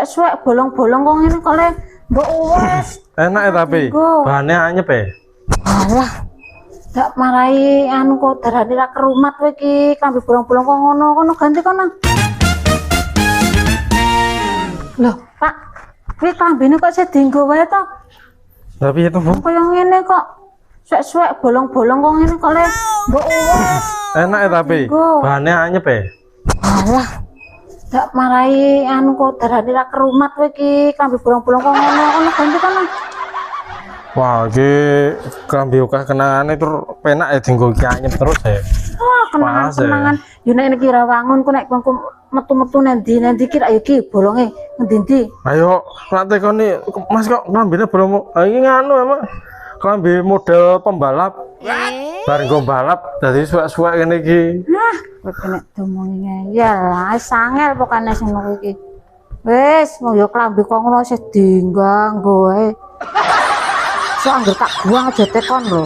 suwek bolong-bolong kok ngene kok le mbok wes. Enak ya tapi bahannya anyep ya. Alah. Dak marai anu kok darane ra kerumat kowe iki, klambi bolong-bolong kok ngono, kono ganti kono. Loh, Pak. Kuwi klambine kok sedinggo wae to? Tapi itu Bu. Kaya ngene kok. Suwek bolong-bolong kok ngene kok le mbok wes. Enak ya tapi bahannya anyep ya. Alah. Dak marai anu kok darane ra kerumat kowe iki, klambi bolong-bolong kok ngono, kono ganti kono. Wah, iki klambi ukah kenangane tur penak ya dinggo iki anyep terus ya. Wah, kenangan-kenangan. Yo nek iki ra wangun ku nek kongko metu-metu nendi iki ra iki bolonge ngendi-endi. Ayo, nak tekoni Mas kok klambine bolong. Iki nganu emang klambi model pembalap. Bareng go balap dadi suwek-suwek ngene iki. Nah, kowe nek domongi ya lah sangel pokoknya sing ngono iki. Wis, mau yo klambi kok ngono sedinggang goe. Sok anggere tak buang aja tekon lho.